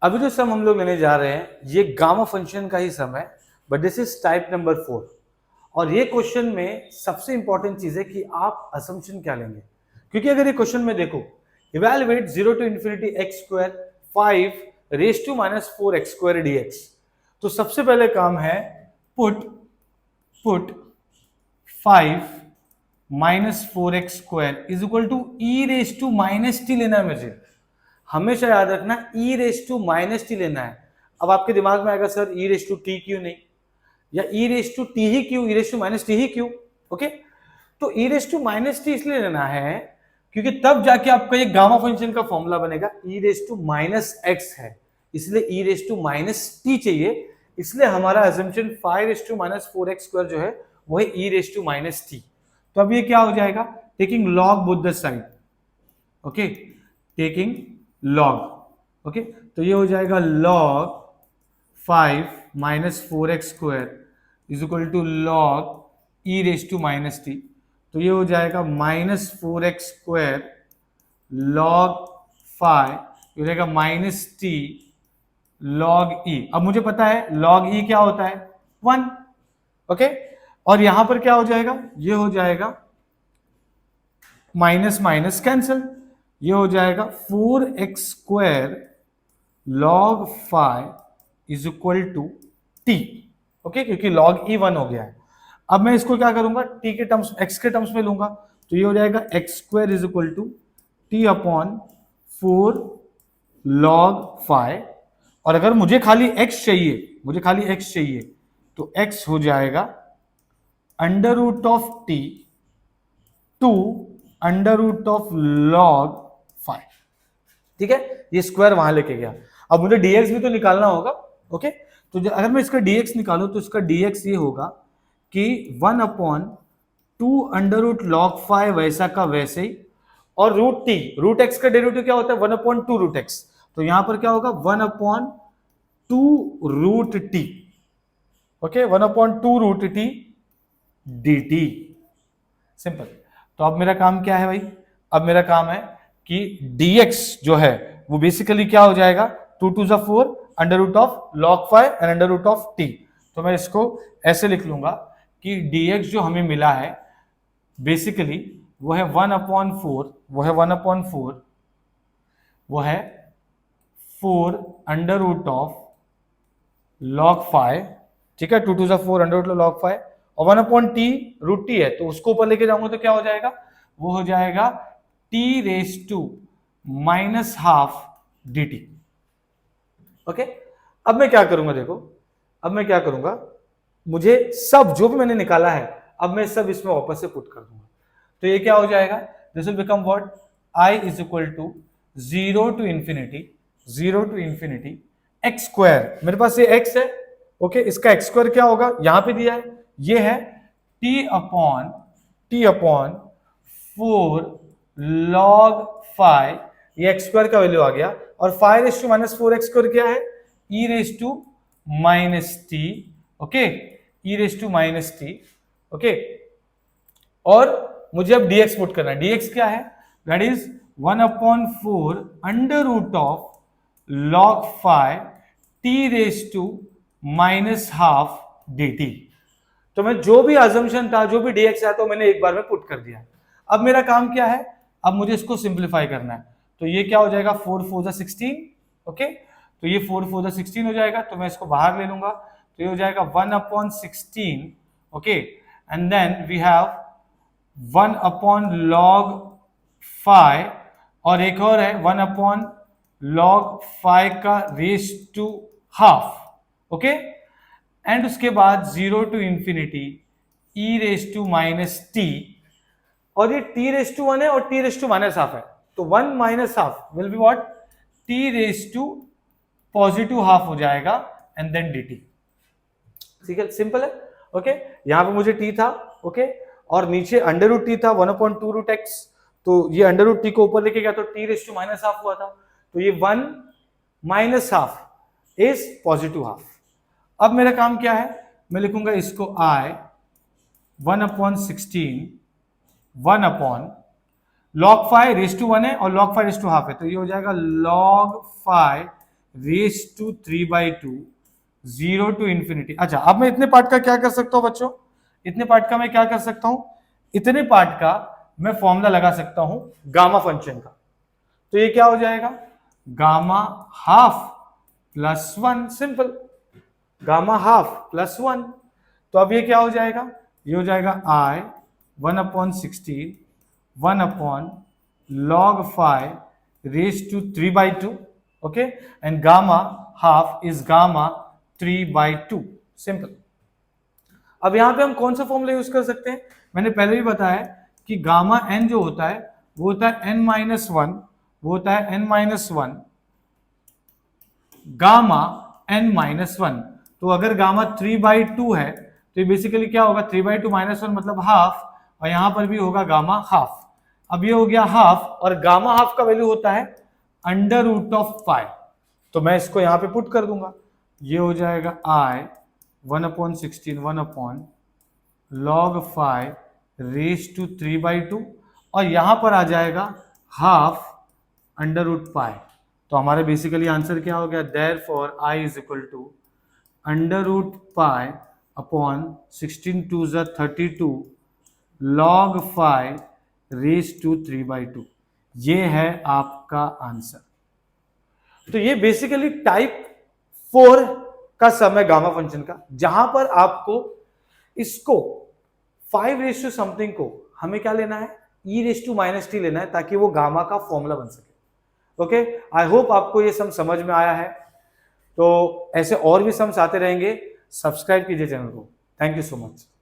अभी जो सम हम लोग लेने जा रहे हैं ये गामा फंक्शन का ही सम है, but this is type number 4। और ये क्वेश्चन में सबसे इंपॉर्टेंट चीज है कि आप असम्पशन क्या लेंगे, क्योंकि अगर ये क्वेश्चन में देखो evaluate 0 to infinity x square 5 raised to minus 4x square dx, तो सबसे पहले काम है put 5 minus 4x square is equal to e raised to minus t लेना है मुझे। हमेशा याद रखना e raise to minus T लेना है। अब आपके दिमाग में आएगा sir e raise to T क्यों नहीं, या e रेस टू टी ही क्यों, e raise to minus T ही क्यों? ओके, तो e raise to minus T इसलिए लेना है क्योंकि तब जाके आपका ये गामा फंक्शन का फॉर्मूला बनेगा। e raise to minus x है, इसलिए e raise to minus T चाहिए, इसलिए हमारा assumption 5 raise to minus 4x square जो है वो है e raise to minus t. तो अब ये क्या हो जाएगा, taking log both the side, okay, taking log, okay, तो ये हो जाएगा log 5 minus 4x square is equal to log e raise to minus t. तो ये हो जाएगा माइनस 4x स्क्वायर log 5, ये हो जाएगा माइनस टी log e। अब मुझे पता है log e क्या होता है 1, ओके, और यहां पर क्या हो जाएगा, ये हो जाएगा माइनस माइनस कैंसिल, ये हो जाएगा 4x square log 5 is equal to t, okay, क्योंकि log e 1 हो गया है। अब मैं इसको क्या करूंगा, t के टर्म्स, x के टर्म्स में लूंगा, तो ये हो जाएगा x square is equal to t upon 4 log 5, और अगर मुझे खाली x चाहिए, तो x हो जाएगा under root of t to under root of log 5, ठीक है, ये स्क्वायर वहां लेके गया। अब मुझे dx भी तो निकालना होगा, ओके, तो अगर मैं इसका dx निकालूं तो इसका dx ये होगा कि 1 अपॉन 2 अंडर रूट log 5 वैसा का वैसे ही, और रूट टी, रूट एक्स का डेरिवेटिव क्या होता है 1 अपॉन 2 रूट एक्स, तो यहां पर क्या होगा 1 upon 2 root t, okay, 1 upon 2 root t d t, simple. तो अब मेरा काम क्या है भाई, अब मेरा काम है कि dx जो है वो बेसिकली क्या हो जाएगा 2 to the 4 under root of log 5 and under root of t। तो मैं इसको ऐसे लिख लूंगा कि dx जो हमें मिला है बेसिकली वो है 1 अपॉन 4, वो है 4 अंडर रूट ऑफ log 5, ठीक है, 2 to the 4 under root log 5, और 1 अपॉन टी रूट टी है, तो उसको ऊपर लेके जाऊंगा तो क्या हो जाएगा, वो हो जाएगा t raise to minus half d t, okay. अब मैं क्या करूंगा, देखो अब मैं क्या करूंगा, मुझे सब जो भी मैंने निकाला है अब मैं सब इसमें वापस से पुट कर दूंगा, तो ये क्या हो जाएगा, this will become what, i is equal to 0 to infinity x square, मेरे पास ये x है, ओके, इसका x स्क्वायर क्या होगा, यहां पे दिया है, ये है t अपॉन 4 log 5, ये x स्क्वायर का वैल्यू आ गया, और 5 raise to minus 4x square क्या है, e raise to minus t, okay, e raise to minus t, okay, और मुझे अब dx पुट करना है, dx क्या है, that is 1 upon 4 under root of log 5 t raise to minus half dt। तो मैं जो भी assumption था, जो भी dx आया, तो मैंने एक बार में पुट कर दिया। अब मेरा काम क्या है, अब मुझे इसको सिंप्लीफाई करना है, तो ये क्या हो जाएगा 4 4 16, ओके, तो ये 4 4 16 हो जाएगा, तो मैं इसको बाहर ले लूंगा, तो ये हो जाएगा 1 upon 16, okay, and then we have 1 upon log 5, और एक और है 1 अपॉन log 5 का raise to half, okay, and उसके बाद 0 to infinity e raise to minus t, और ये t रेस टू 1 है और t raise to minus half है, तो 1 minus half will be what, t raise to positive half हो जाएगा, एंड देन dt, ठीक है, सिंपल है, ओके। यहां पे मुझे t था, ओके, और नीचे अंडर रूट टी था 1 अपॉन 2 रूट एक्स, तो ये अंडर रूट टी को ऊपर लेके गया तो t raise to minus half हुआ था, तो ये 1 minus half is positive half. अब मेरा काम क्या है, मैं लिखूंगा इसको i 1 upon 16 1 upon log 5 raise to 1 है और log 5 रेस टू हाफ है, तो ये हो जाएगा log 5 raise to 3/2 0 to infinity. अच्छा, अब मैं इतने पार्ट का क्या कर सकता हूं बच्चों, इतने पार्ट का मैं क्या कर सकता हूं, इतने पार्ट का मैं फॉर्मूला लगा सकता हूं गामा फंक्शन का। तो ये क्या हो जाएगा, gamma half plus 1, simple, gamma half plus 1। तो अब ये क्या हो जाएगा, ये हो जाएगा I 1/16 1/log phi raised to 3/2, okay, and gamma half is gamma 3/2, simple. अब यहां पे हम कौन सा फॉर्मूला यूज कर सकते हैं, मैंने पहले भी बताया कि गामा n जो होता है वो होता है n-1, वो होता है n-1 गामा n-1। तो अगर गामा 3/2 है तो ये बेसिकली क्या होगा, 3/2 -1 मतलब हाफ, और यहां पर भी होगा गामा हाफ। अब ये हो गया हाफ, और गामा हाफ का वैल्यू होता है √5। तो मैं इसको यहां पे पुट कर दूंगा, ये हो जाएगा I 1/16 1/log phi raise to 3/2, और यहां पर आ जाएगा हाफ √π। तो हमारा बेसिकली आंसर क्या हो गया, therefore I is equal to √π upon 16 2 32 log phi raise to 3/2। ये है आपका आंसर। तो ये बेसिकली टाइप 4 का सम है गामा फंक्शन का, जहां पर आपको इसको 5 समथिंग को हमें क्या लेना है, e⁻t लेना है, ताकि वो गामा का फॉर्मूला बन सके। ओके, आई होप आपको ये सम समझ में आया है। तो ऐसे और भी सम्स आते रहेंगे, सब्सक्राइब कीजिए चैनल को। Thank you so much.